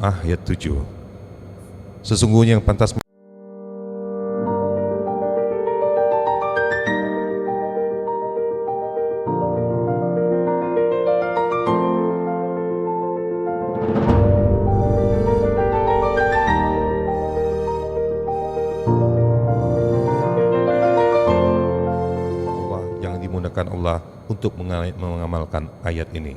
Al-Jum'ah ayat 7. Sesungguhnya yang pantas yang dimudahkan Allah untuk mengamalkan ayat ini.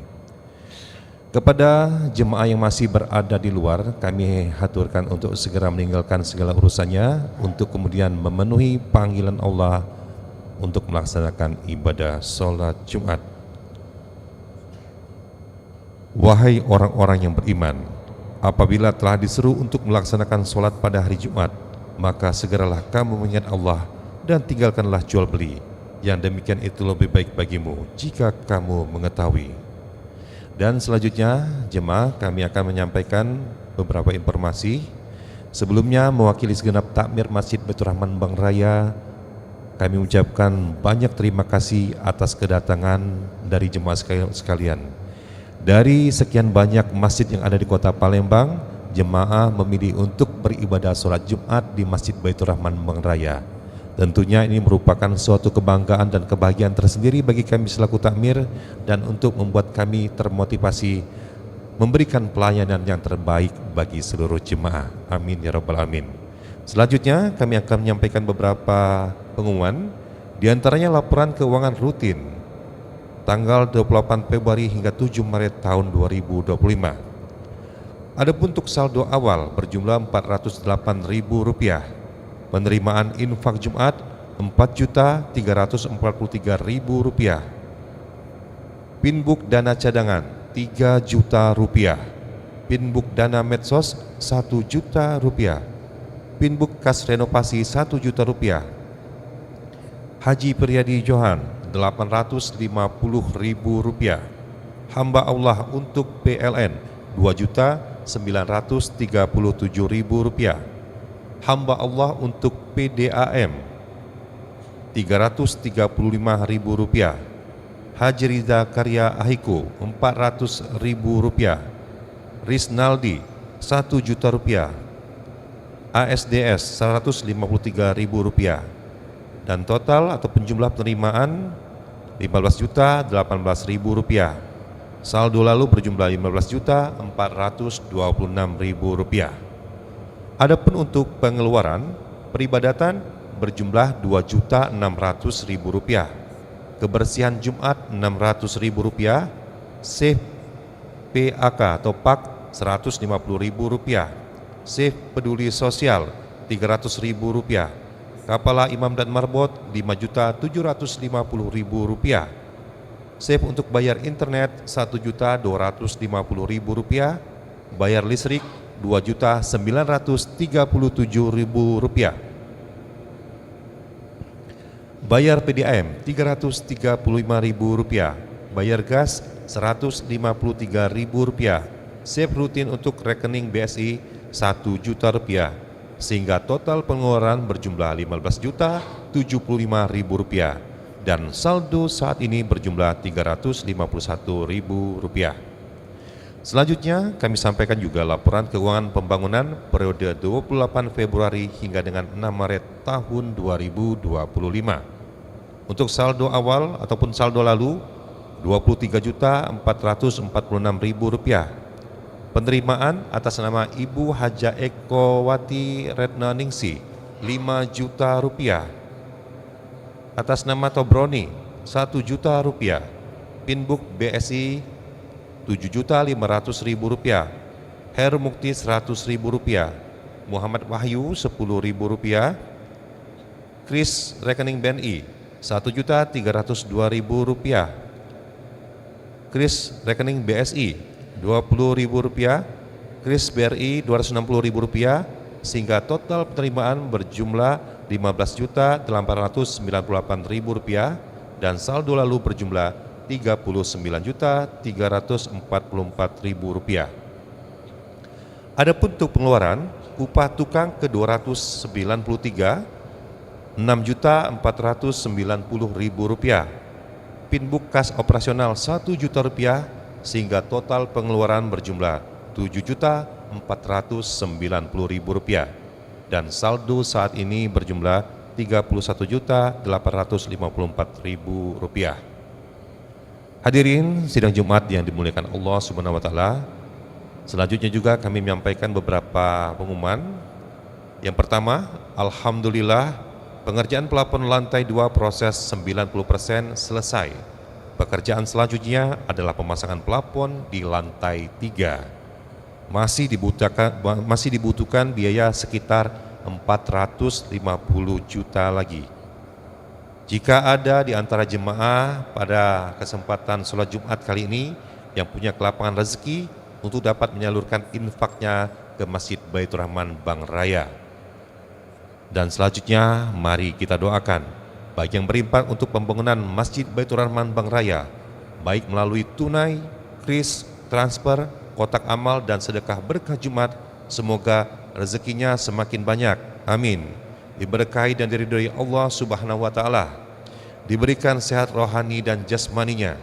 Kepada jemaah yang masih berada di luar, kami haturkan untuk segera meninggalkan segala urusannya untuk kemudian memenuhi panggilan Allah untuk melaksanakan ibadah sholat Jumat. Wahai orang-orang yang beriman, apabila telah diseru untuk melaksanakan sholat pada hari Jumat, maka segeralah kamu mengingat Allah dan tinggalkanlah jual beli. Yang demikian itu lebih baik bagimu jika kamu mengetahui. Dan selanjutnya jemaah kami akan menyampaikan beberapa informasi. Sebelumnya mewakili segenap takmir Masjid Baitur Rahman Bang Raya, kami mengucapkan banyak terima kasih atas kedatangan dari jemaah sekalian. Dari sekian banyak masjid yang ada di kota Palembang, jemaah memilih untuk beribadah sholat Jumat di Masjid Baitur Rahman Bang Raya. Tentunya ini merupakan suatu kebanggaan dan kebahagiaan tersendiri bagi kami selaku takmir, dan untuk membuat kami termotivasi memberikan pelayanan yang terbaik bagi seluruh jemaah. Amin ya rabbal alamin. Selanjutnya kami akan menyampaikan beberapa pengumuman, diantaranya laporan keuangan rutin tanggal 28 Februari hingga 7 Maret tahun 2025. Adapun untuk saldo awal berjumlah Rp408.000. Penerimaan infak Jumat Rp4.343.000. Pinbuk dana cadangan Rp3 juta. Pinbuk dana medsos Rp1 juta. Pinbuk kas renovasi Rp1 juta. Haji Priadi Johan Rp850.000. Hamba Allah untuk PLN Rp2.937.000. Hamba Allah untuk PDAM Rp335.000. Haji Riza Karya Ahiko Rp400.000. Risnaldi Rp1 juta. ASDS Rp153.000. Dan total atau penjumlah penerimaan Rp15.018.000. Saldo lalu berjumlah Rp15.426.000. Adapun untuk pengeluaran peribadatan berjumlah Rp2.600.000. Kebersihan Jumat Rp600.000. Save PAK atau PAK Rp150.000. Save Peduli Sosial Rp300.000. Kepala Imam dan Marbot Rp5.750.000. Save untuk bayar internet Rp1.250.000. Bayar listrik Rp2.937.000. Bayar PDAM Rp335.000. Bayar gas Rp153.000. Save rutin untuk rekening BSI Rp1 juta, sehingga total pengeluaran berjumlah Rp15.075.000 dan saldo saat ini berjumlah Rp351.000. Selanjutnya kami sampaikan juga laporan keuangan pembangunan periode 28 Februari hingga dengan 6 Maret tahun 2025. Untuk saldo awal ataupun saldo lalu Rp23.446.000. Penerimaan atas nama Ibu Haja Ekowati Retna Ningsi Rp5 juta. Atas nama Tobroni Rp1 juta. Pinbuk BSI Rp7.500.000. Heru Mukti Rp100.000. Muhammad Wahyu Rp10.000. Kris rekening BNI Rp1.302.000. Kris rekening BSI Rp20.000. Kris BRI Rp260.000, sehingga total penerimaan berjumlah Rp15.898.000 dan saldo lalu berjumlah Rp39.344.000. Adapun untuk pengeluaran upah tukang ke 293 Rp6.490.000. Pinbuk kas operasional Rp1 juta, sehingga total pengeluaran berjumlah Rp490.000 dan saldo saat ini berjumlah Rp31.854.000. Hadirin sidang Jumat yang dimuliakan Allah Subhanahu wa taala. Selanjutnya juga kami menyampaikan beberapa pengumuman. Yang pertama, alhamdulillah pengerjaan plafon lantai 2 proses 90% selesai. Pekerjaan selanjutnya adalah pemasangan plafon di lantai 3. Masih dibutuhkan biaya sekitar 450 juta lagi. Jika ada di antara jemaah pada kesempatan sholat Jumat kali ini yang punya kelapangan rezeki untuk dapat menyalurkan infaknya ke Masjid Baitur Rahman Bank Raya. Dan selanjutnya mari kita doakan bagi yang berinfak untuk pembangunan Masjid Baitur Rahman Bank Raya, baik melalui tunai, kris, transfer, kotak amal dan sedekah berkah Jumat, semoga rezekinya semakin banyak. Amin. Diberkahi dan diridhoi Allah Subhanahu wa taala, diberikan sehat rohani dan jasmaninya.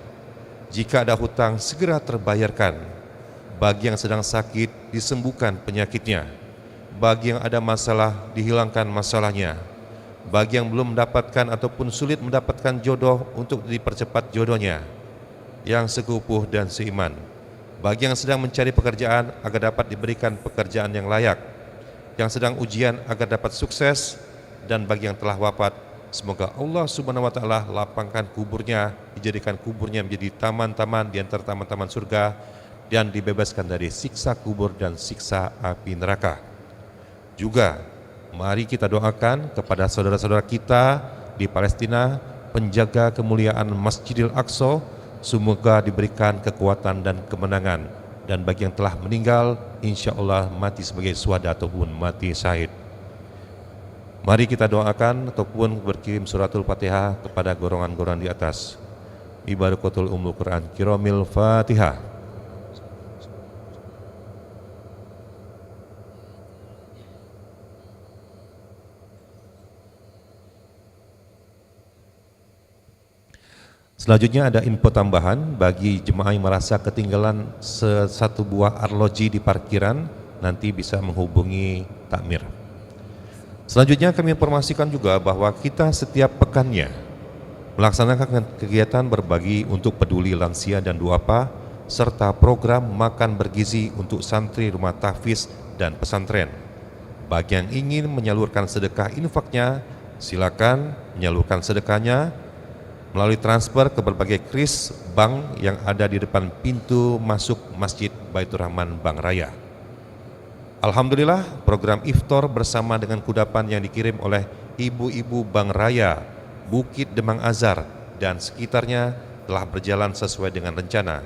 Jika ada hutang segera terbayarkan. Bagi yang sedang sakit disembuhkan penyakitnya. Bagi yang ada masalah dihilangkan masalahnya. Bagi yang belum mendapatkan ataupun sulit mendapatkan jodoh untuk dipercepat jodohnya. Yang sekupuh dan seiman. Bagi yang sedang mencari pekerjaan agar dapat diberikan pekerjaan yang layak. Yang sedang ujian agar dapat sukses, dan bagi yang telah wafat semoga Allah Subhanahu wa taala lapangkan kuburnya, dijadikan kuburnya menjadi taman-taman di antara taman-taman surga dan dibebaskan dari siksa kubur dan siksa api neraka. Juga mari kita doakan kepada saudara-saudara kita di Palestina, penjaga kemuliaan Masjidil Aqsa, semoga diberikan kekuatan dan kemenangan. Dan bagi yang telah meninggal, insya Allah mati sebagai syuhada ataupun mati syahid. Mari kita doakan ataupun berkirim suratul Fatihah kepada golongan-golongan di atas. Ibarakatul Ummul Quran Kiramil Fatihah. Selanjutnya ada info tambahan bagi jemaah yang merasa ketinggalan satu buah arloji di parkiran, nanti bisa menghubungi takmir. Selanjutnya kami informasikan juga bahwa kita setiap pekannya melaksanakan kegiatan berbagi untuk peduli lansia dan duafa, serta program makan bergizi untuk santri rumah tahfiz dan pesantren. Bagi yang ingin menyalurkan sedekah infaknya, silakan menyalurkan sedekahnya melalui transfer ke berbagai kris bank yang ada di depan pintu masuk Masjid Baitur Rahman Bank Raya. Alhamdulillah, program iftar bersama dengan kudapan yang dikirim oleh ibu-ibu Bank Raya, Bukit Demang Azhar dan sekitarnya telah berjalan sesuai dengan rencana.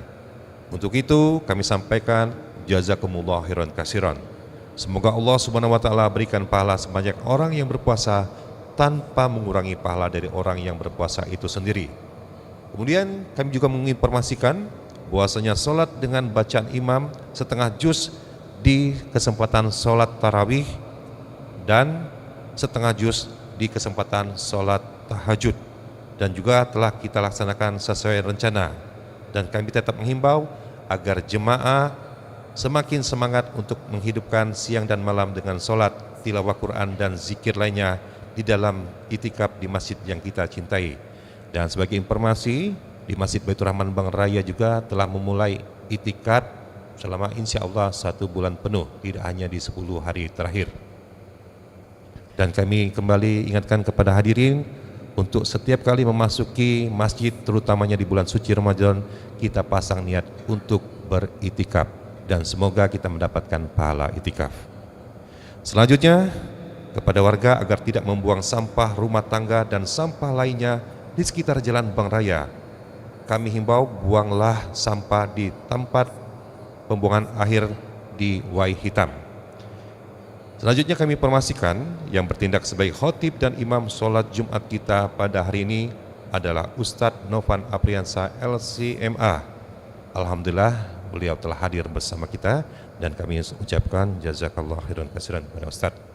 Untuk itu kami sampaikan jazakumullah khairan katsiran. Semoga Allah Subhanahu wa taala berikan pahala sebanyak orang yang berpuasa tanpa mengurangi pahala dari orang yang berpuasa itu sendiri. Kemudian kami juga menginformasikan bahwasanya sholat dengan bacaan imam setengah juz di kesempatan sholat tarawih dan setengah juz di kesempatan sholat tahajud, dan juga telah kita laksanakan sesuai rencana. Dan kami tetap menghimbau agar jemaah semakin semangat untuk menghidupkan siang dan malam dengan sholat, tilawah Quran dan zikir lainnya di dalam itikaf di masjid yang kita cintai. Dan sebagai informasi, di Masjid Baitur Rahman Bank Raya juga telah memulai itikaf selama insya Allah 1 bulan penuh, tidak hanya di 10 hari terakhir. Dan kami kembali ingatkan kepada hadirin untuk setiap kali memasuki masjid, terutamanya di bulan suci Ramadan, kita pasang niat untuk beritikaf dan semoga kita mendapatkan pahala itikaf. Selanjutnya, kepada warga agar tidak membuang sampah rumah tangga dan sampah lainnya di sekitar jalan Bank Raya. Kami himbau buanglah sampah di tempat pembuangan akhir di Wai Hitam. Selanjutnya kami informasikan yang bertindak sebagai khotib dan imam sholat Jumat kita pada hari ini adalah Ustadz Novan Apriansa LCMA. Alhamdulillah beliau telah hadir bersama kita dan kami ucapkan jazakallah khairan katsiran kepada Ustadz.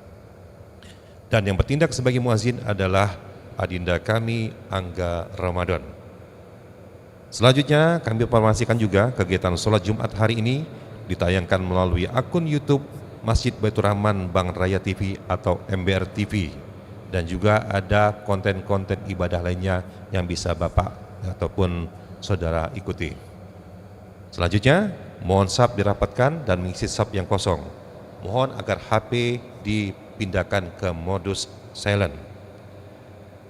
Dan yang bertindak sebagai muazin adalah adinda kami Angga Ramadan. Selanjutnya kami informasikan juga kegiatan sholat Jumat hari ini ditayangkan melalui akun YouTube Masjid Baitur Rahman Bank Raya TV atau MBR TV, dan juga ada konten-konten ibadah lainnya yang bisa Bapak ataupun saudara ikuti. Selanjutnya, mohon sub dirapatkan dan mengisi sub yang kosong. Mohon agar HP dipindahkan ke modus silent.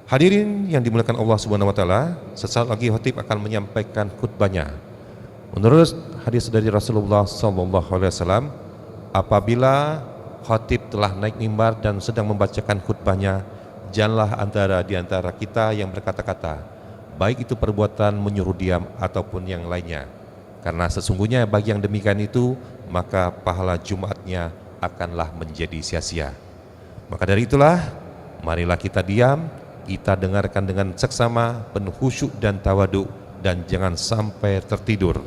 Hadirin yang dimuliakan Allah Subhanahu wa taala, sesaat lagi khatib akan menyampaikan khutbahnya. Menurut hadis dari Rasulullah sallallahu alaihi wasallam, apabila khatib telah naik mimbar dan sedang membacakan khutbahnya, janganlah di antara kita yang berkata-kata, baik itu perbuatan menyuruh diam ataupun yang lainnya. Karena sesungguhnya bagi yang demikian itu, maka pahala Jumatnya akanlah menjadi sia-sia. Maka dari itulah, marilah kita diam, kita dengarkan dengan seksama, penuh khusyuk dan tawaduk, dan jangan sampai tertidur.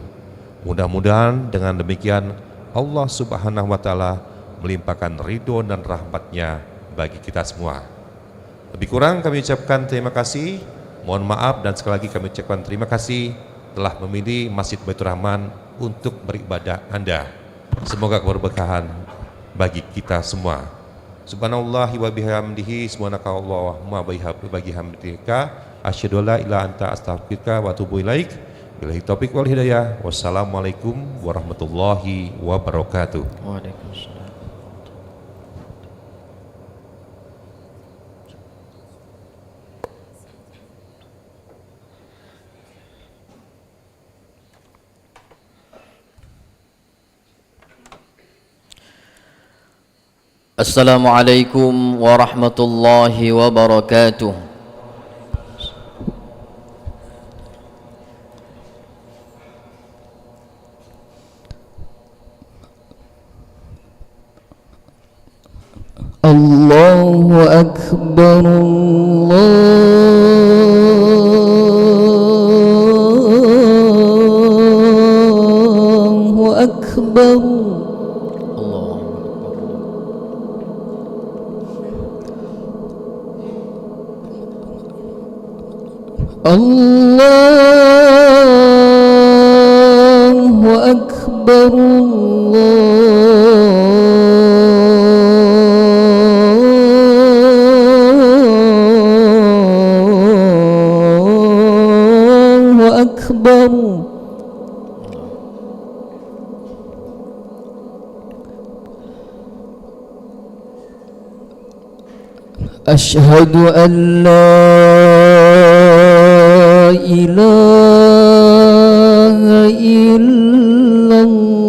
Mudah-mudahan dengan demikian Allah Subhanahu wa taala melimpahkan ridho dan rahmatnya bagi kita semua. Lebih kurang kami ucapkan terima kasih, mohon maaf, dan sekali lagi kami ucapkan terima kasih telah memilih Masjid Baitur Rahman untuk beribadah Anda. Semoga keberkahan bagi kita semua. Subhanallahi wa bihamdihi, subhanakallahumma bihamdika, asyhadu an la ilaha illa anta astaghfiruka wa atubu ilaik. Billahi taufiq wal hidayah. Wassalamualaikum warahmatullahi wabarakatuh. Waalaikumsalam. Assalamualaikum warahmatullahi wabarakatuh. Allahu Akbar, Allahu Akbar. Allahu Akbar, Allahu Akbar. Asyhadu an la ilaha illallah.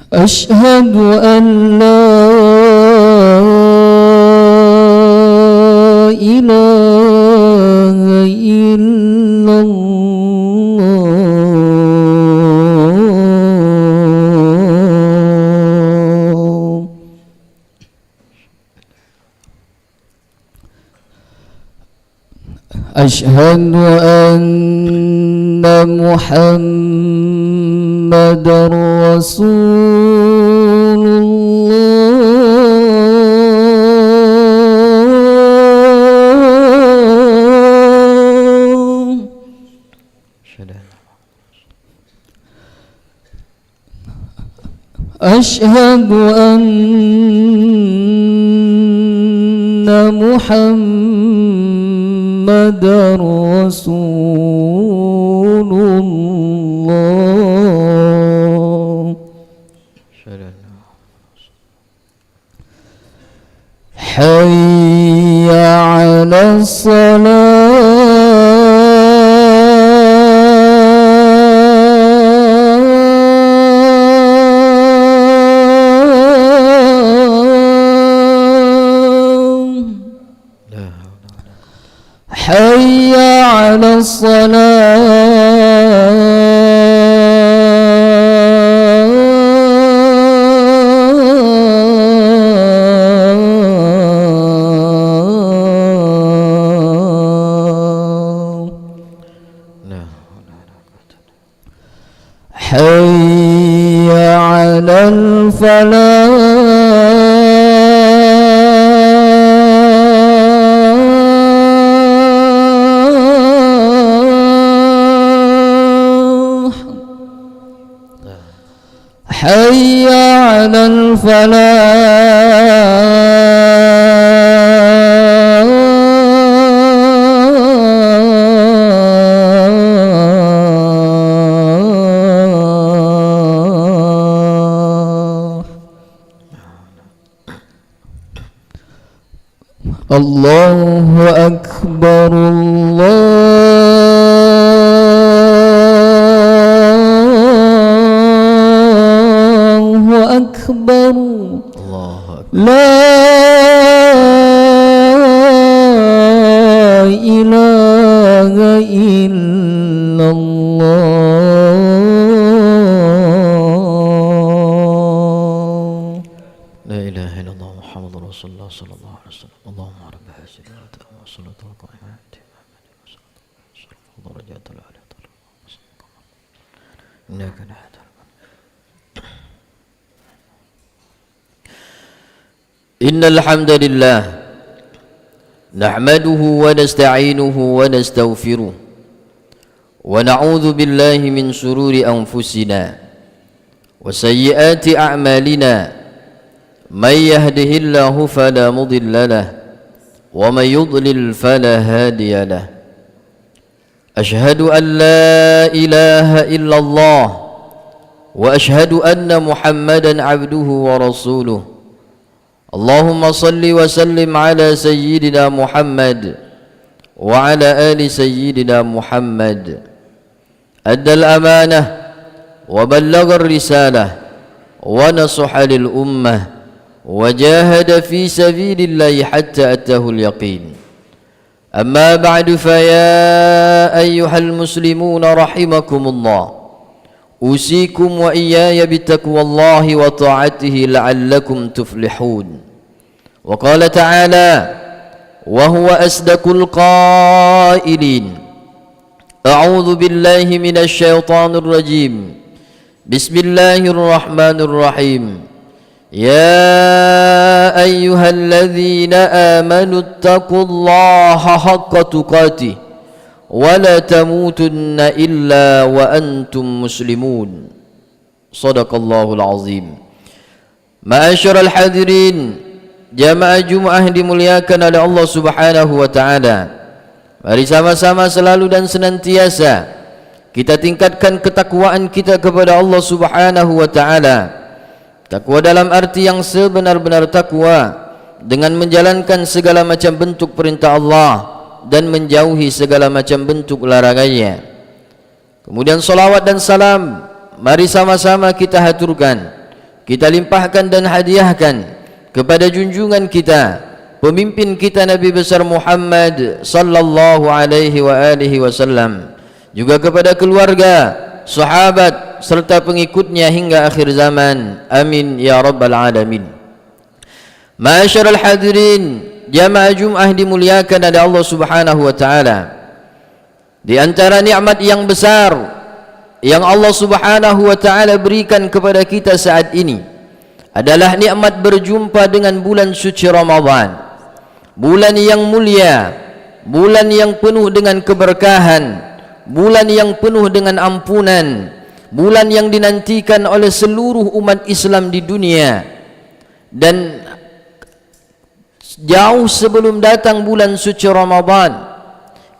Asyhadu an la ilaha illallah. Asyhadu anna Muhammadar Rasulullah. Asyhadu anna Muhammadar Rasulullah. Hayya 'alas hayya 'alas salah hayya 'ala الفلاح حي على الفلاح الله أكبر الله أكبر الله أكبر. لا إله إلا الله لا إله إلا الله محمد رسول الله صلى الله عليه وسلم. اللهم رب هذه الدعوة والصلاة والقائمة درجات العليا إنك نحن إن الحمد لله نحمده ونستعينه ونستغفره ونعوذ بالله من شرور أنفسنا وسيئات أعمالنا من يهده الله فلا مضل له ومن يضلل فلا هادي له أشهد أن لا إله إلا الله وأشهد أن محمدا عبده ورسوله اللهم صل وسلم على سيدنا محمد وعلى آل سيدنا محمد أدى الأمانة وبلغ الرسالة ونصح للأمة وجاهد في سبيل الله حتى أتاه اليقين أما بعد فيا أيها المسلمون رحمكم الله أوصيكم وإياي بتقوى الله وطاعته لعلكم تفلحون وقال تعالى وهو أصدق القائلين أعوذ بالله من الشيطان الرجيم بسم الله الرحمن الرحيم يا أيها الذين آمنوا اتقوا الله حق تقاته ولا تموتن إلا وأنتم مسلمون صدق الله العظيم. Ma'asyiral hadirin, jamaah Jumat dimuliakan oleh Allah Subhanahu wa taala. Mari sama-sama selalu dan senantiasa kita tingkatkan ketakwaan kita kepada Allah Subhanahu wa taala. Takwa dalam arti yang sebenar-benar takwa, dengan menjalankan segala macam bentuk perintah Allah dan menjauhi segala macam bentuk larangannya. Kemudian salawat dan salam mari sama-sama kita haturkan, kita limpahkan dan hadiahkan kepada junjungan kita, pemimpin kita Nabi besar Muhammad sallallahu alaihi wa alihi wasallam, juga kepada keluarga, sahabat serta pengikutnya hingga akhir zaman. Amin ya rabbal alamin. Ma'asyiral hadirin, jamaah Jumat dimuliakan oleh Allah Subhanahu wa taala. Di antara nikmat yang besar yang Allah Subhanahu wa taala berikan kepada kita saat ini adalah nikmat berjumpa dengan bulan suci Ramadan. Bulan yang mulia, bulan yang penuh dengan keberkahan, bulan yang penuh dengan ampunan, bulan yang dinantikan oleh seluruh umat Islam di dunia. Dan jauh sebelum datang bulan suci Ramadan,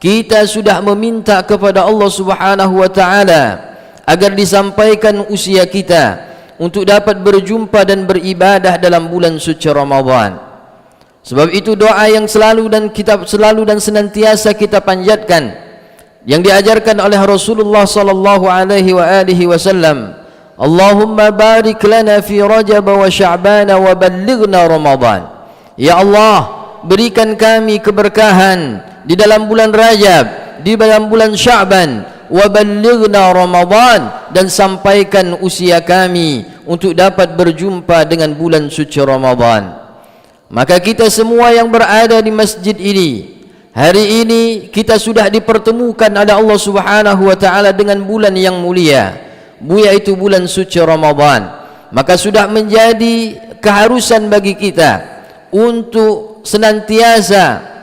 kita sudah meminta kepada Allah Subhanahu wa taala agar disampaikan usia kita untuk dapat berjumpa dan beribadah dalam bulan suci Ramadan. Sebab itu doa yang selalu dan senantiasa kita panjatkan, yang diajarkan oleh Rasulullah sallallahu alaihi wasallam, Allahumma barik lana fi Rajab wa Sya'ban wa ballighna Ramadan. Ya Allah, berikan kami keberkahan di dalam bulan Rajab, di dalam bulan Sya'ban, wa ballighna Ramadan, dan sampaikan usia kami untuk dapat berjumpa dengan bulan suci Ramadan. Maka kita semua yang berada di masjid ini, hari ini kita sudah dipertemukan oleh Allah Subhanahu wa taala dengan bulan yang mulia, yaitu bulan suci Ramadan. maka sudah menjadi keharusan bagi kita untuk senantiasa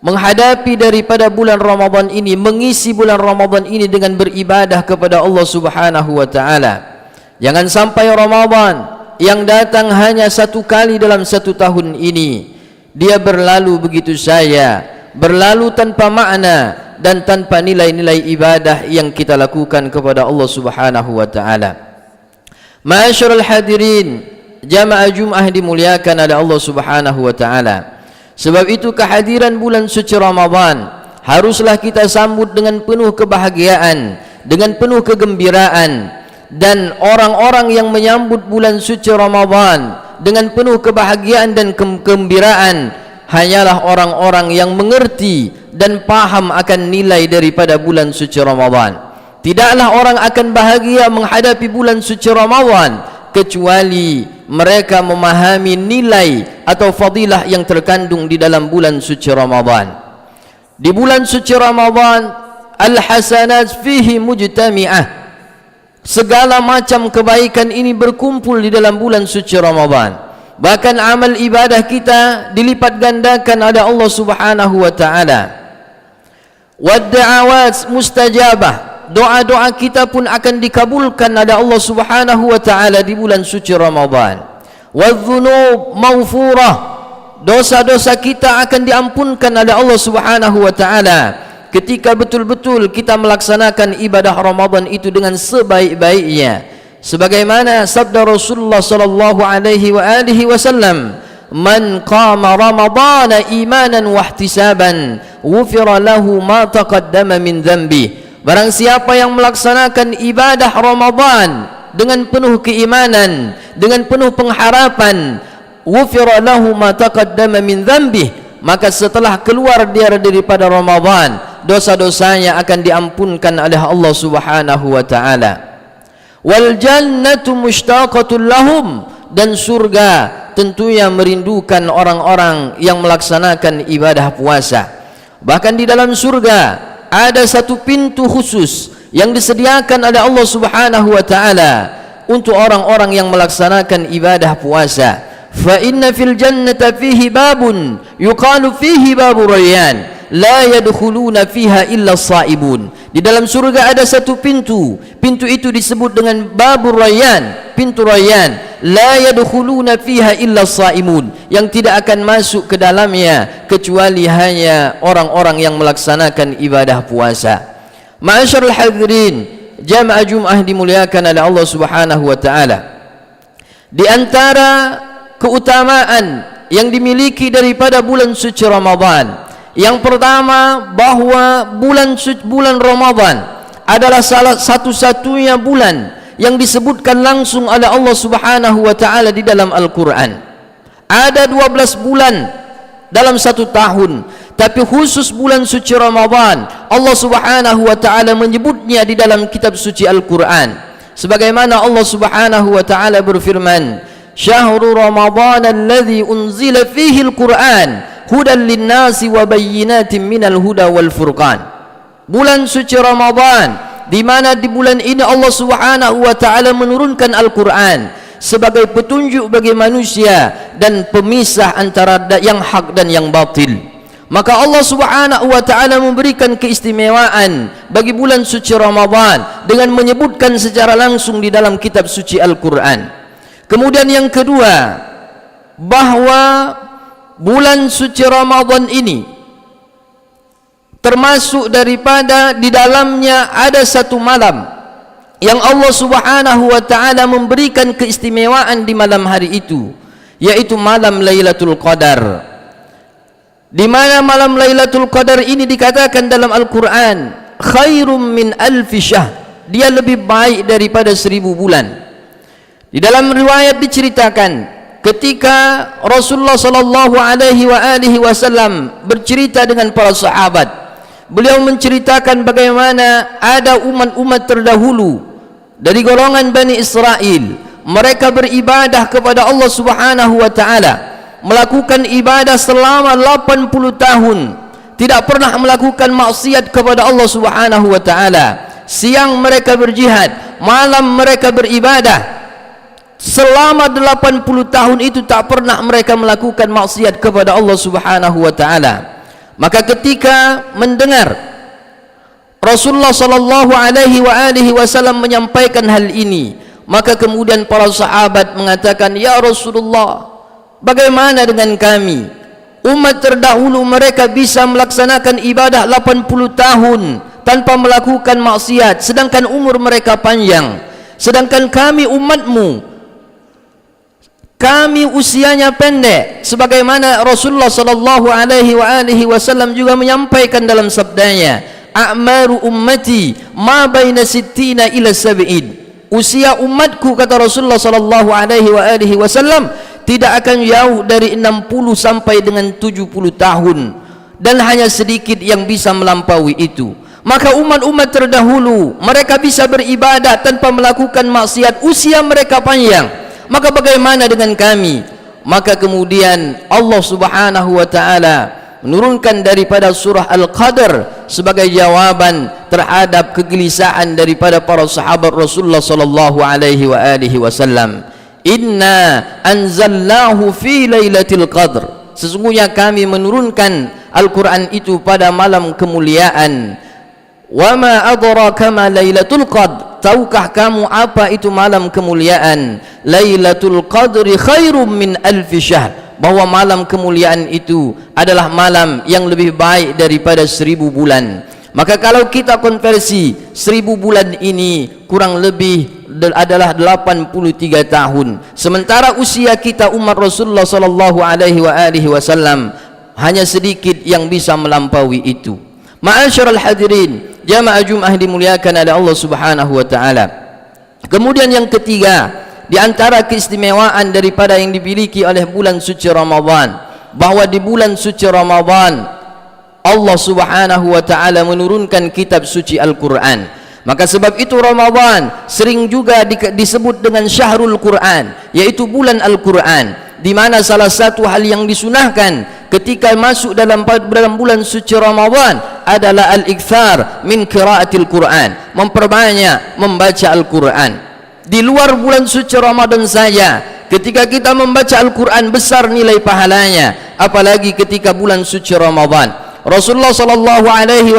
menghadapi daripada bulan Ramadan ini, mengisi bulan Ramadan ini dengan beribadah kepada Allah Subhanahu wa taala. Jangan sampai Ramadan yang datang hanya satu kali dalam satu tahun ini dia berlalu begitu saja, berlalu tanpa makna dan tanpa nilai-nilai ibadah yang kita lakukan kepada Allah Subhanahu wa taala. Ma'asyiral hadirin, jamaah Jumat dimuliakan oleh Allah Subhanahu wa taala. Sebab itu kehadiran bulan suci Ramadan haruslah kita sambut dengan penuh kebahagiaan, dengan penuh kegembiraan, dan orang-orang yang menyambut bulan suci Ramadan dengan penuh kebahagiaan dan kegembiraan hanyalah orang-orang yang mengerti dan paham akan nilai daripada bulan suci Ramadan. Tidaklah orang akan bahagia menghadapi bulan suci Ramadan kecuali mereka memahami nilai atau fadilah yang terkandung di dalam bulan suci Ramadan. Di bulan suci Ramadan, al-hasanat fihi mujtami'ah. Segala macam kebaikan ini berkumpul di dalam bulan suci Ramadan. Bahkan amal ibadah kita dilipat gandakan oleh Allah Subhanahu wa taala. Wad-da'awat mustajabah. Doa-doa kita pun akan dikabulkan oleh Allah Subhanahu wa taala di bulan suci Ramadan. Wadz-dzunub maghfurah. Dosa-dosa kita akan diampunkan oleh Allah Subhanahu wa taala ketika betul-betul kita melaksanakan ibadah Ramadan itu dengan sebaik-baiknya. Sebagaimana sabda Rasulullah sallallahu alaihi wasallam, "Man qama Ramadana imanan wa ihtisaban, ghufira lahu ma taqaddama min dhanbi." Barang siapa yang melaksanakan ibadah Ramadan dengan penuh keimanan, dengan penuh pengharapan, ghufira lahu ma taqaddama min dhanbi, maka setelah keluar dia daripada Ramadan, dosa-dosanya akan diampunkan oleh Allah Subhanahu wa taala. Wal jannatu mushtaqatul lahum, dan surga tentunya merindukan orang-orang yang melaksanakan ibadah puasa. Bahkan di dalam surga ada satu pintu khusus yang disediakan oleh Allah Subhanahu wa taala untuk orang-orang yang melaksanakan ibadah puasa. Fa inna fil jannati fihi babun yuqalu fihi babu rayyan la yadkhuluna fiha illa as-saibun. Di dalam surga ada satu pintu. Pintu itu disebut dengan babur rayyan, pintu rayyan. La yadkhuluna fiha illa as-saimun, yang tidak akan masuk ke dalamnya kecuali hanya orang-orang yang melaksanakan ibadah puasa. Ma'asyiral hadirin, jamaah Jumat dimuliakan oleh Allah Subhanahu wa taala. Di antara keutamaan yang dimiliki daripada bulan suci Ramadan, yang pertama bahwa bulan Ramadan adalah salah satu-satunya bulan yang disebutkan langsung oleh Allah Subhanahu wa taala di dalam Al-Qur'an. Ada 12 bulan dalam satu tahun, tapi khusus bulan suci Ramadan Allah Subhanahu wa taala menyebutnya di dalam kitab suci Al-Qur'an. Sebagaimana Allah Subhanahu wa taala berfirman, "Syahrul Ramadan alladzi unzila fihi al-Qur'an hudan lin-nasi wa bayyinatin minal huda wal furqan." Bulan suci Ramadan di mana di bulan ini Allah Subhanahu wa taala menurunkan Al-Qur'an sebagai petunjuk bagi manusia dan pemisah antara yang hak dan yang batil. Maka Allah Subhanahu wa taala memberikan keistimewaan bagi bulan suci Ramadan dengan menyebutkan secara langsung di dalam kitab suci Al-Qur'an. Kemudian yang kedua, bahwa bulan suci Ramadan ini termasuk daripada di dalamnya ada satu malam yang Allah Subhanahu wa taala memberikan keistimewaan di malam hari itu, yaitu malam Lailatul Qadar. Di mana malam Lailatul Qadar ini dikatakan dalam Al-Qur'an, khairum min alfi syahr, dia lebih baik daripada 1000 bulan. Di dalam riwayat diceritakan ketika Rasulullah sallallahu alaihi wasallam bercerita dengan para sahabat, beliau menceritakan bagaimana ada umat-umat terdahulu dari golongan Bani Israel, mereka beribadah kepada Allah Subhanahu wa taala, melakukan ibadah selama 80 tahun, tidak pernah melakukan maksiat kepada Allah Subhanahu wa taala. Siang mereka berjihad, malam mereka beribadah. selama 80 tahun itu tak pernah mereka melakukan maksiat kepada Allah Subhanahu wa taala. Maka ketika mendengar Rasulullah sallallahu alaihi wasallam menyampaikan hal ini, maka kemudian para sahabat mengatakan, "Ya Rasulullah, bagaimana dengan kami? Umat terdahulu mereka bisa melaksanakan ibadah 80 tahun tanpa melakukan maksiat, sedangkan umur mereka panjang. Sedangkan kami umatmu, kami usianya pendek." Sebagaimana Rasulullah sallallahu alaihi wasallam juga menyampaikan dalam sabdanya, "A'maru ummati ma baina sittina ila sab'in." Usia umatku, kata Rasulullah sallallahu alaihi wasallam, tidak akan jauh dari 60 sampai dengan 70 tahun, dan hanya sedikit yang bisa melampaui itu. Maka umat-umat terdahulu mereka bisa beribadah tanpa melakukan maksiat, usia mereka panjang. Maka bagaimana dengan kami? Maka kemudian Allah Subhanahu wa taala menurunkan daripada surah Al-Qadr sebagai jawaban terhadap kegelisahan daripada para sahabat Rasulullah sallallahu alaihi wasallam. "Inna anzalnahu fi lailatul qadr." Sesungguhnya kami menurunkan Al-Qur'an itu pada malam kemuliaan. "Wa ma adraka ma lailatul qadr." Tahukah kamu apa itu malam kemuliaan? "Lailatul qadri khairum min alfi syahr." Bahwa malam kemuliaan itu adalah malam yang lebih baik daripada 1000 bulan. Maka kalau kita konversi 1000 bulan ini kurang lebih adalah 83 tahun. Sementara usia kita umat Rasulullah sallallahu alaihi wasallam hanya sedikit yang bisa melampaui itu. Ma'asyiral hadirin, jamaah Jumat dimuliakan oleh Allah Subhanahu wa taala. Kemudian yang ketiga, di antara keistimewaan daripada yang dimiliki oleh bulan suci Ramadan, bahwa di bulan suci Ramadan Allah Subhanahu wa taala menurunkan kitab suci Al-Qur'an. Maka sebab itu Ramadan sering juga disebut dengan Syahrul Qur'an, yaitu bulan Al-Qur'an, di mana salah satu hal yang disunahkan ketika masuk dalam bulan suci Ramadan adalah al-ikthar min qiraatil Qur'an, memperbanyak membaca Al-Qur'an. Di luar bulan suci Ramadan saja, ketika kita membaca Al-Quran besar nilai pahalanya, apalagi ketika bulan suci Ramadan. Rasulullah sallallahu alaihi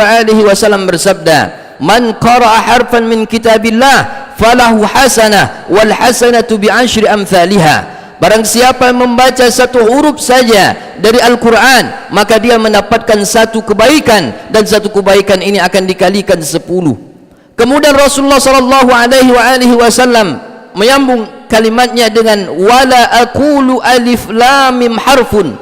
wasallam bersabda, "Man qara'a harfan min kitabillah falahu hasanah wal hasanatu bi 10 amsalha." Barang siapa yang membaca satu huruf saja dari Al-Quran, maka dia mendapatkan satu kebaikan, dan satu kebaikan ini akan dikalikan 10. Kemudian Rasulullah sallallahu alaihi wasallam menyambung kalimatnya dengan "wala aqulu alif lam mim harfun."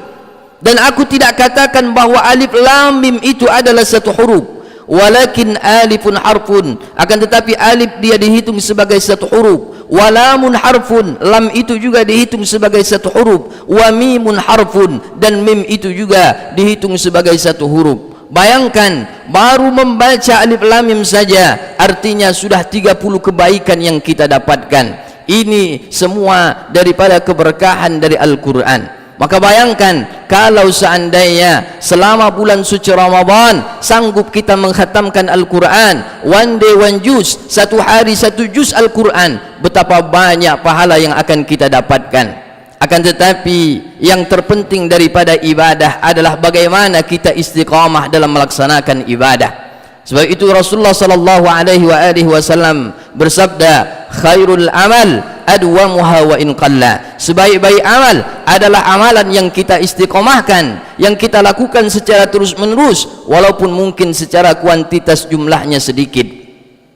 Dan aku tidak katakan bahwa alif lam mim itu adalah satu huruf, walakin alifun harfun, akan tetapi alif dia dihitung sebagai satu huruf, wa lamun harfun, lam itu juga dihitung sebagai satu huruf, wa mimun harfun, dan mim itu juga dihitung sebagai satu huruf. Bayangkan, baru membaca alif lam mim saja artinya sudah 30 kebaikan yang kita dapatkan. Ini semua daripada keberkahan dari Al-Quran. Maka bayangkan kalau seandainya selama bulan suci Ramadan sanggup kita mengkhatamkan Al-Quran, one day one juz, satu hari satu juz Al-Quran, betapa banyak pahala yang akan kita dapatkan. Akan tetapi yang terpenting daripada ibadah adalah bagaimana kita istiqamah dalam melaksanakan ibadah. Sebab itu Rasulullah sallallahu alaihi wasallam bersabda, "Khairul amal adwamuha wa in qalla." Sebaik-baik amal adalah amalan yang kita istiqamahkan, yang kita lakukan secara terus-menerus walaupun mungkin secara kuantitas jumlahnya sedikit.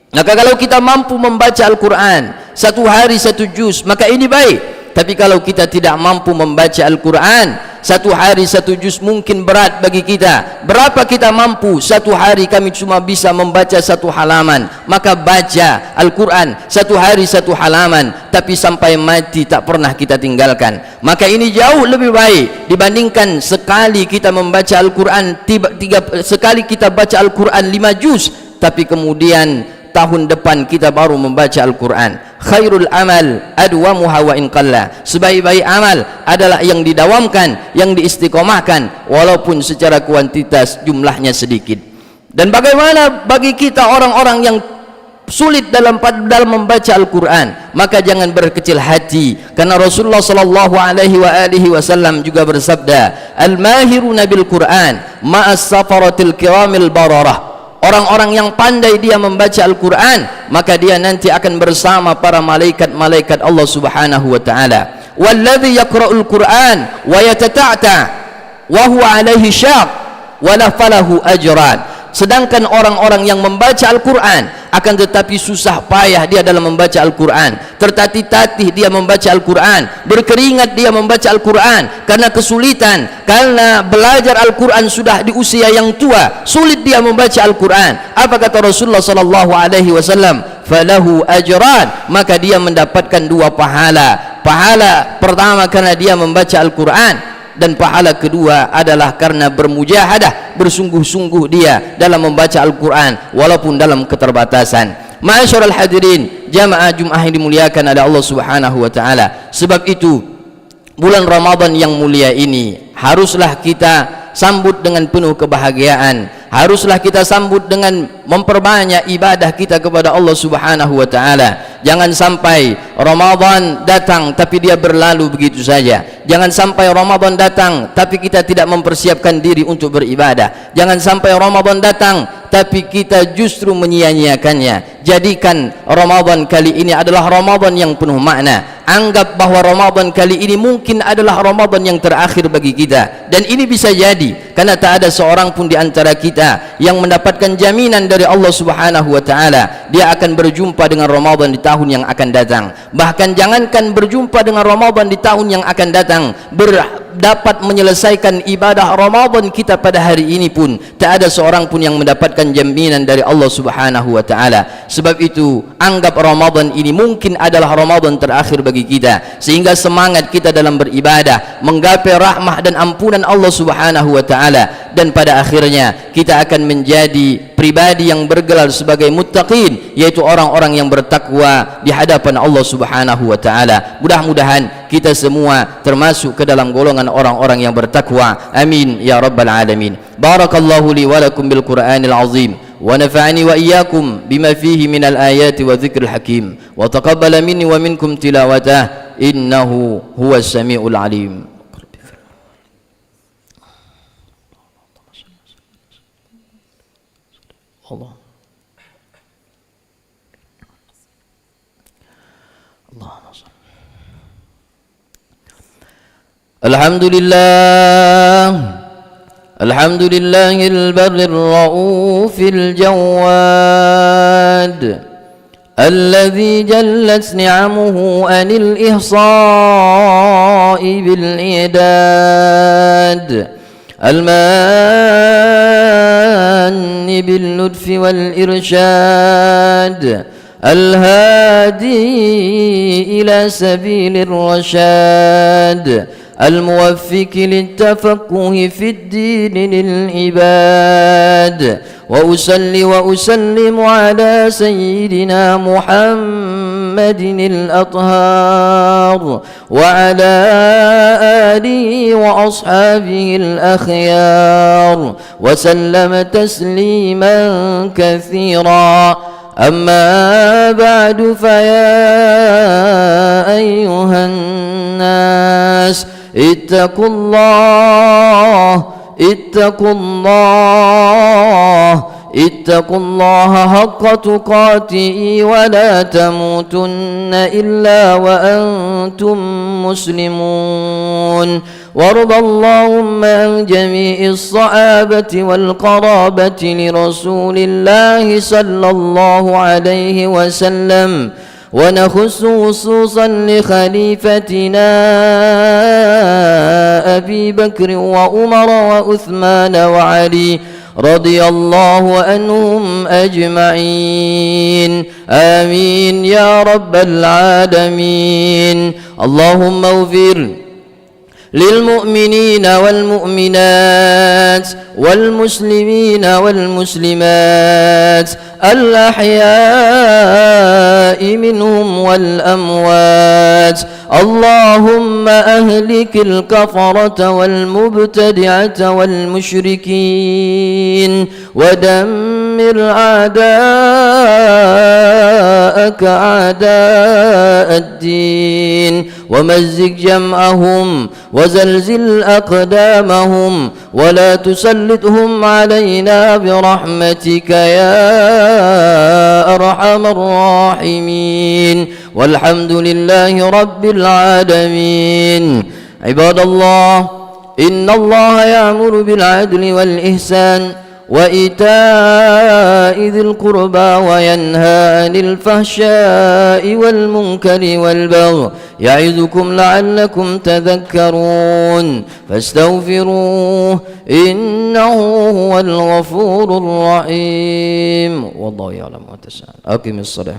Maka kalau kita mampu membaca Al-Quran satu hari satu juz, maka ini baik. Tapi kalau kita tidak mampu membaca Al-Quran satu hari satu juz, mungkin berat bagi kita. Berapa kita mampu? Satu hari kami cuma bisa membaca satu halaman, maka baca Al-Quran satu hari satu halaman, tapi sampai mati tak pernah kita tinggalkan. Maka ini jauh lebih baik dibandingkan sekali kita membaca Al-Quran sekali kita baca Al-Quran 5 juz, tapi kemudian tahun depan kita baru membaca Al-Quran. Khairul amal adwamuha wa in qalla. Sebaik-baik amal adalah yang didawamkan, yang diistiqomahkan walaupun secara kuantitas jumlahnya sedikit. Dan bagaimana bagi kita orang-orang yang sulit dalam membaca Al-Quran, maka jangan berkecil hati, karena Rasulullah sallallahu alaihi wasallam juga bersabda, al-mahiruna bil Quran ma'as safaratil kiramil bararah. Orang-orang yang pandai dia membaca Al-Quran, maka dia nanti akan bersama para malaikat-malaikat Allah Subhanahu wa taala. Walladzi yaqra'ul Quran wa yatata'ta wa huwa alaihi syaq wa la falahu ajran. Sedangkan orang-orang yang membaca Al-Quran akan tetapi susah payah dia dalam membaca Al-Quran, tertatih-tatih dia membaca Al-Quran, berkeringat dia membaca Al-Quran karena kesulitan, karena belajar Al-Quran sudah di usia yang tua, sulit dia membaca Al-Quran. Apa kata Rasulullah sallallahu alaihi wasallam? Falahu ajran, maka dia mendapatkan 2 pahala. Pahala pertama karena dia membaca Al-Quran, dan pahala kedua adalah karena bermujahadah, bersungguh-sungguh dia dalam membaca Al-Quran walaupun dalam keterbatasan. Ma'asyiral hadirin, jamaah Jumat yang dimuliakan oleh Allah Subhanahu wa taala. Sebab itu bulan Ramadan yang mulia ini haruslah kita sambut dengan penuh kebahagiaan, haruslah kita sambut dengan memperbanyak ibadah kita kepada Allah Subhanahu wa taala. Jangan sampai Ramadan datang tapi dia berlalu begitu saja. Jangan sampai Ramadan datang tapi kita tidak mempersiapkan diri untuk beribadah. Jangan sampai Ramadan datang tapi kita justru menyia-nyiakannya. Jadikan Ramadan kali ini adalah Ramadan yang penuh makna. Anggap bahwa Ramadan kali ini mungkin adalah Ramadan yang terakhir bagi kita, dan ini bisa jadi karena tak ada seorang pun di antara kita yang mendapatkan jaminan dari Allah Subhanahu wa taala dia akan berjumpa dengan Ramadan di tahun yang akan datang. Bahkan jangankan berjumpa dengan Ramadan di tahun yang akan datang, dapat menyelesaikan ibadah Ramadan kita pada hari ini pun tak ada seorang pun yang mendapatkan jaminan dari Allah Subhanahu wa taala. Sebab itu anggap Ramadan ini mungkin adalah Ramadan terakhir bagi kita, sehingga semangat kita dalam beribadah, menggapai rahmah dan ampunan Allah Subhanahu wa taala, dan pada akhirnya kita akan menjadi pribadi yang bergelar sebagai muttaqin, yaitu orang-orang yang bertakwa di hadapan Allah Subhanahu wa taala. Mudah-mudahan kita semua termasuk ke dalam golongan orang-orang yang bertakwa. Amin ya rabbal alamin. Barakallahu li wa lakum bil Qur'anil azim wa nafa'ani wa iyyakum bima fihi minal ayati wa dzikril hakim wa taqabbala minni wa minkum tilawatah innahu huwas samiul alim. Allah Alhamdulillahil barrir raufil jawad alladhi jallat ni'amuhu anil ihsa'i bil idad المن باللطف والإرشاد الهادي إلى سبيل الرشاد الموفق للتفقه في الدين للعباد وأصلي وأسلم على سيدنا محمد الأطهار وعلى آله وأصحابه الأخيار وسلم تسليما كثيرا. أما بعد فيا أيها الناس اتقوا الله حق تقاته ولا تموتن إلا وأنتم مسلمون. وارض اللهم عن جميع الصحابة والقرابة لرسول الله صلى الله عليه وسلم، ونخص خصوصا لخليفتنا أبي بكر وعمر وعثمان وعلي رضي الله عنهم أجمعين. آمين يا رب العالمين. اللهم اغفر للمؤمنين والمؤمنات والمسلمين والمسلمات الأحياء منهم والأموات. اللهم أهلك الكفرة والمبتدعة والمشركين ودمر ودمر أعداءك أعداء الدين ومزق جمعهم وزلزل أقدامهم ولا تسلطهم علينا برحمتك يا أرحم الراحمين والحمد لله رب العالمين. عباد الله، إن الله يأمر بالعدل والإحسان وإيتاء ذي القربى وينهى عن الفحشاء والمنكر والبغي يعظكم لعلكم تذكرون فاستغفروه إنه هو الغفور الرحيم والله يعلم ما تسأل. أقم الصلاة.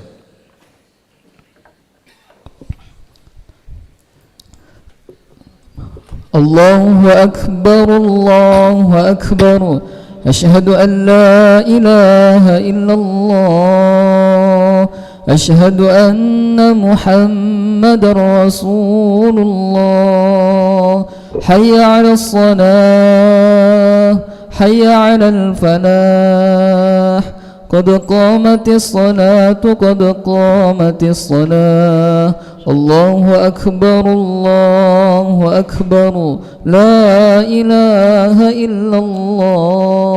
الله أكبر الله أكبر أشهد أن لا إله إلا الله أشهد أن محمد رسول الله حي على الصلاة حي على الفلاح قد قامت الصلاة قد قامت الصلاة الله أكبر الله أكبر لا إله إلا الله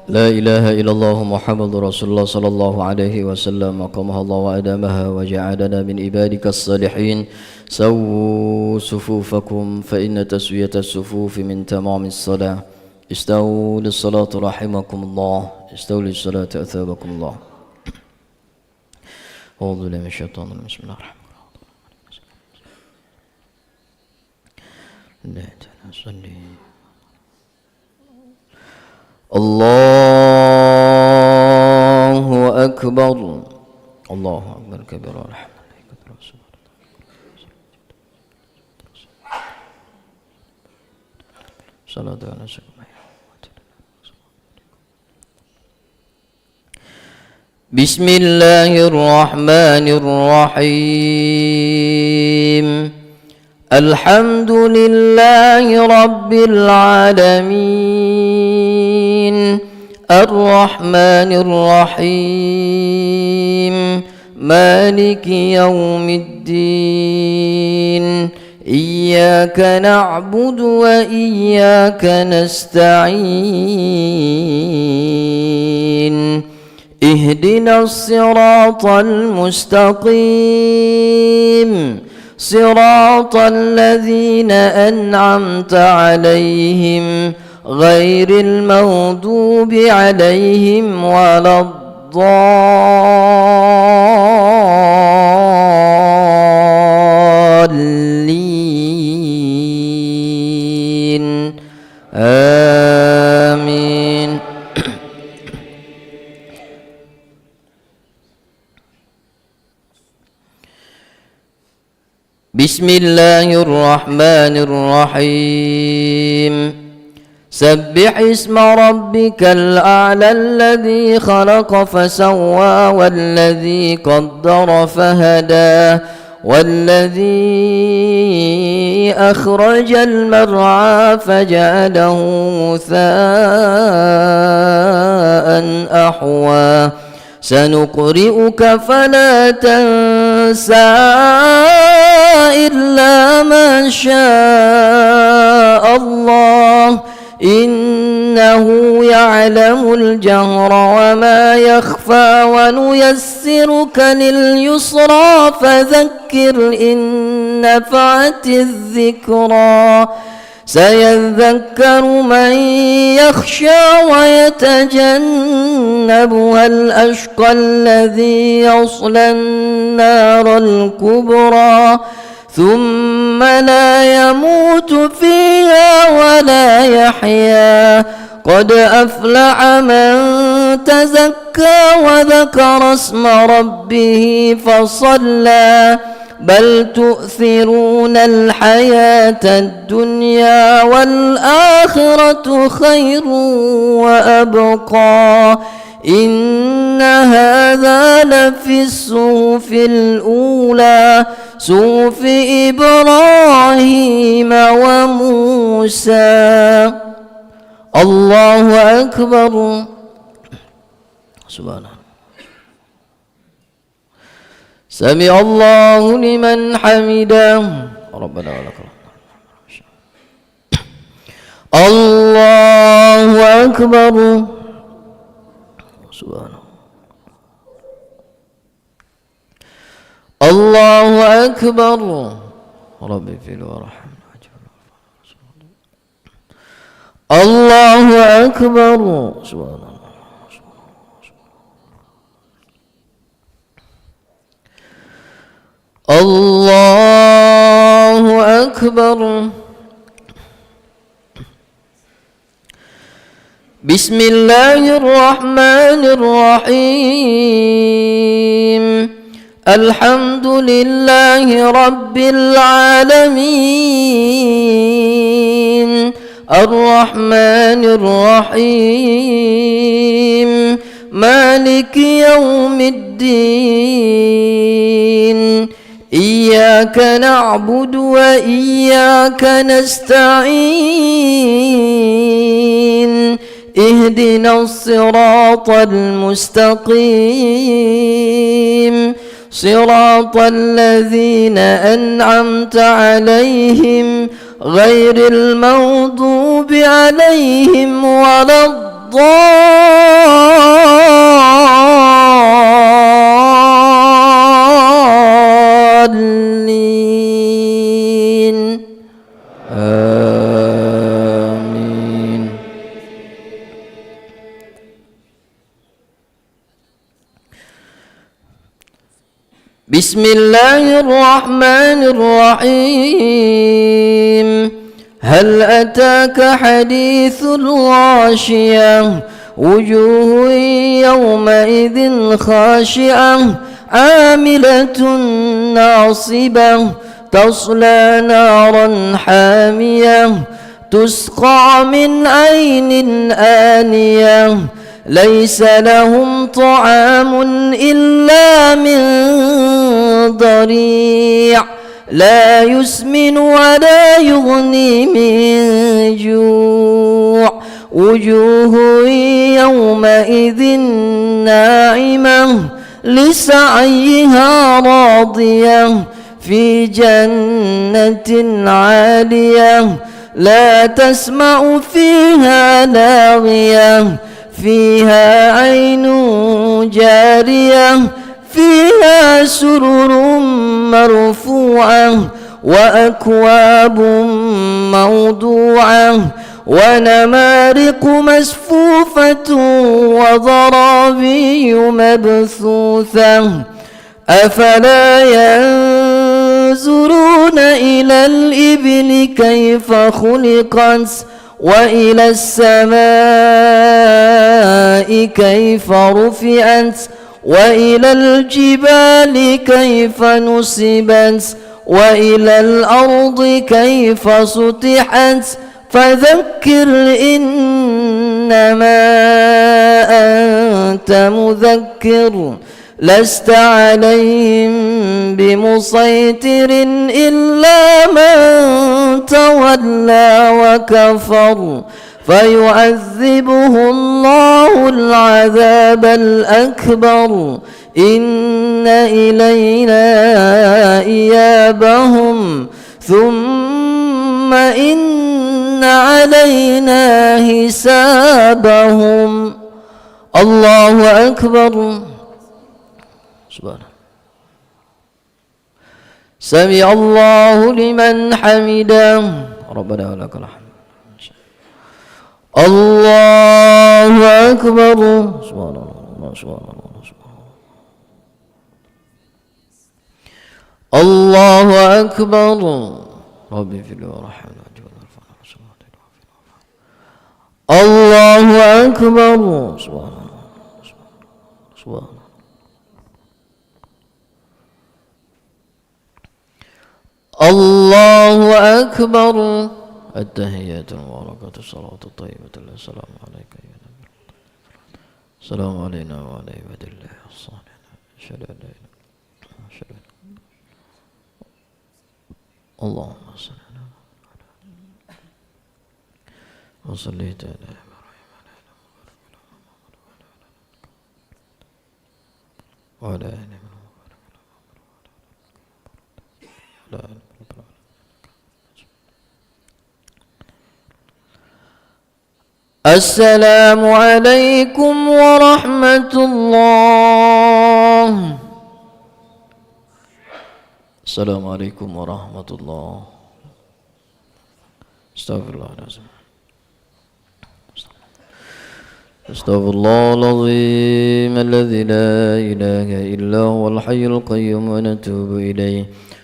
لا إله إلا الله محمد رسول الله صلى الله عليه وسلم أقامها الله وأدامها وجعلنا من عبادك الصالحين. سووا صفوفكم فإن تسوية الصفوف من تمام الصلاة. استووا للصلاة رحمكم الله. استووا للصلاة أثابكم الله. أعوذ بالله من الشيطان الرجيم. بسم الله الرحمن الرحيم. الله أكبر الله أكبر كبيرا الحمد لله. بسم الله الرحمن الرحيم. الحمد لله رب العالمين الرحمن الرحيم مالك يوم الدين إياك نعبد وإياك نستعين اهدنا الصراط المستقيم صراط الذين أنعمت عليهم غير المغضوب عليهم ولا الضالين آمين. بسم الله الرحمن الرحيم. سبح اسم ربك الأعلى الذي خلق فسوى والذي قدر فهدى والذي أخرج المرعى فجعله غثاء أحوى سنقرئك فلا تنسى إلا ما شاء الله إنه يعلم الجهر وما يخفى ونيسرك لليسرى فذكر إن نفعت الذكرى سيذكر من يخشى ويتجنبها الأشقى الذي يصلى النار الكبرى ثم لا يموت فيها ولا يحيا قد أفلح من تزكى وذكر اسم ربه فصلى بل تؤثرون الحياة الدنيا والآخرة خير وأبقى إن هذا لفي الصحف الأولى صحف إبراهيم وموسى. الله أكبر Subhanallah. Sami Allahu liman hamidah. Rabbana wa lakal Allahu akbar. Subhanallah. Allahu akbar. Rabbi fil warham. Allahu akbar. Subhanallah. Allahu akbar. Bismillahirrahmanirrahim. Alhamdulillahi rabbil alamin. Ar-Rahmanir Rahim. Maliki yaumiddin. Iyyaka na'budu wa iyyaka nasta'in. Ihdinas siratal mustaqim. Siratal ladzina an'amta 'alaihim ghairil maghdubi 'alaihim waladdallin. Amin. Bismillahirrahmanirrahim. Hal ataka hadithul ghashiyah. Wujuhun yawmaidhin khashi'ah. Amilatun nasibah. Tasla naran hamiyah. Tusqa min aynin aniyah. ليس لهم طعام إلا من ضريع لا يسمن ولا يغني من جوع وجوه يومئذ ناعمة لسعيها راضية في جنة عالية لا تسمع فيها لاغية فيها عين جارية فيها سرر مرفوعة وأكواب موضوعة ونمارق مسفوفة وضرابي مبثوثة أفلا ينظرون إلى الإبل كيف خلقت وإلى السماء كيف رفعت وإلى الجبال كيف نصبت وإلى الأرض كيف سطحت فذكر إنما أنت مذكر لست عليهم بمسيطر إلا من تولى وكفر فيعذبه الله العذاب الأكبر إن إلينا إيابهم ثم إن علينا حسابهم الله أكبر سبحانه سمع الله لمن حمده ربنا ولك الحمد الله أكبر سبحان الله سبحان الله الله أكبر ربي في الورحمة الله أكبر سبحان الله سبحان الله الله أكبر التحيات المباركة الصلاة الطيبة السلام عليك يا نبي السلام علينا وعلى عباد الله الصالحين أشهد أن لا إله إلا الله أشهد أن اللهم صل على وصليت على إبراهيم وعلى آله السلام عليكم ورحمة الله. السلام عليكم ورحمة الله. استغفر الله العظيم. استغفر الله العظيم الذي لا إله إلا هو الحي القيوم ونتوب إليه.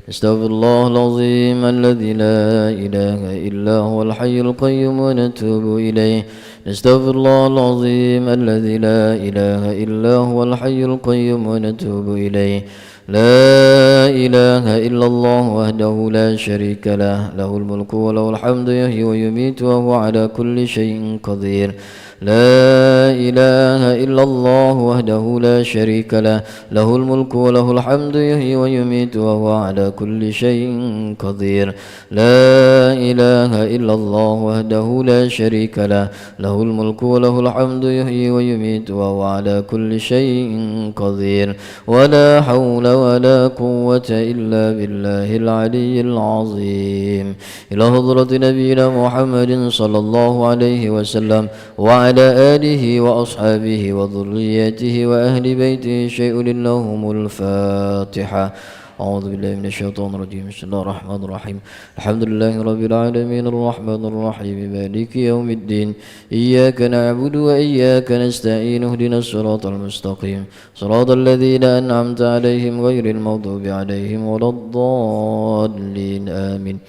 استغفر الله العظيم الذي لا إله إلا هو الحي القيوم ونتوب إليه. استغفر الله العظيم الذي لا إله إلا هو الحي القيوم ونتوب إليه. لا إله إلا الله وحده لا شريك له، له الملك وله الحمد يحيي ويميت وهو على كل شيء قدير. لا إله إلا الله وحده لا شريك له، له الملك وله الحمد يحيي ويميت وهو على كل شيء قدير. لا إله إلا الله وحده لا شريك له، له الملك وله الحمد يحيي ويميت وهو على كل شيء قدير. ولا حول ولا قوة إلا بالله العلي العظيم. إلى حضرة نبينا محمد صلى الله عليه وسلم وعلى آله وأصحابه وذريته وأهل بيته شيء لهم الفاتحة. أعوذ بالله من الشيطان الرجيم. بسم الله الرحمن الرحيم. الحمد لله رب العالمين الرحمن الرحيم مالك يوم الدين. إياك نعبد وإياك نستعين اهدنا الصراط المستقيم صراط الذين أنعمت عليهم غير المغضوب عليهم ولا الضالين آمين.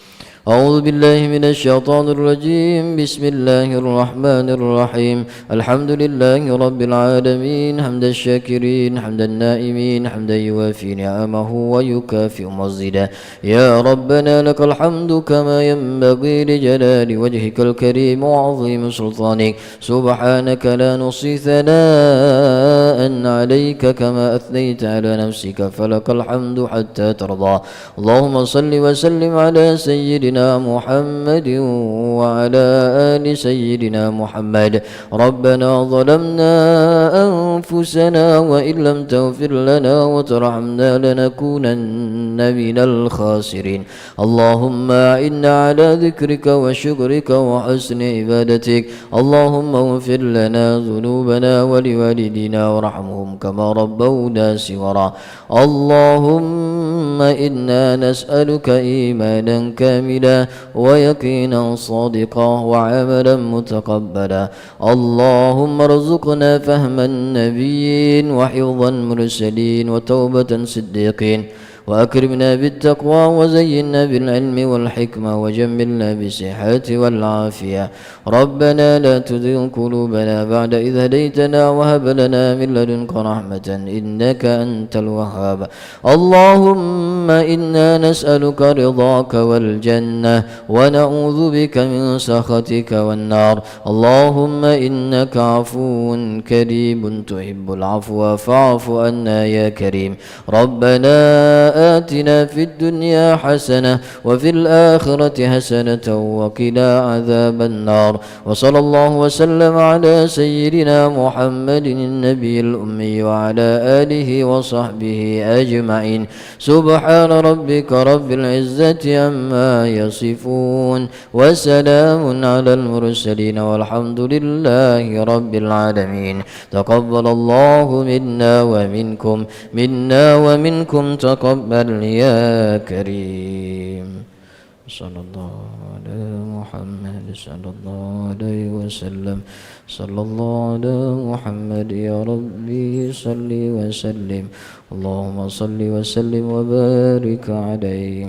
أعوذ بالله من الشيطان الرجيم. بسم الله الرحمن الرحيم. الحمد لله رب العالمين حمد الشاكرين حمد النائمين حمدا يوافي نعمه ويكافئ مزيدا. يا ربنا لك الحمد كما ينبغي لجلال وجهك الكريم وعظيم سلطانك. سبحانك لا نحصي ثناء عليك كما أثنيت على نفسك فلك الحمد حتى ترضى. اللهم صل وسلم على سيدنا محمد وعلى آل سيدنا محمد. ربنا ظلمنا أنفسنا وإن لم تغفر لنا وترحمنا لنكونن من الخاسرين. اللهم أعنا على ذكرك وشكرك وحسن عبادتك. اللهم اغفر لنا ذنوبنا ولوالدينا وارحمهم كما ربونا صغارا. اللهم إنا نسألك إيمانا كاملا ويقينا صادقا وعملا متقبلا. اللهم ارزقنا فهم النبيين وحفظ المرسلين وتوبة صديقين وأكرمنا بالتقوى وزينا بالعلم والحكمة وجملنا بالصحة والعافية. ربنا لا تزغ قلوبنا بعد إذ هديتنا وهب لنا من لدنك رحمة إنك أنت الوهاب. اللهم إنا نسألك رضاك والجنة ونعوذ بك من سخطك والنار. اللهم إنك عفو كريم تحب العفو فاعف عنا يا كريم. ربنا آتنا في الدنيا حسنة وفي الآخرة حسنة وقنا عذاب النار. وصلى الله وسلم على سيدنا محمد النبي الأمي وعلى آله وصحبه أجمعين. سبحان ربك رب العزة عما يصفون وسلام على المرسلين والحمد لله رب العالمين. تقبل الله منا ومنكم تقبل يا كريم. صلى الله على محمد صلى الله عليه وسلم. صلى الله على محمد يا ربي صل وسلم. اللهم صل وسلم وبارك عليه.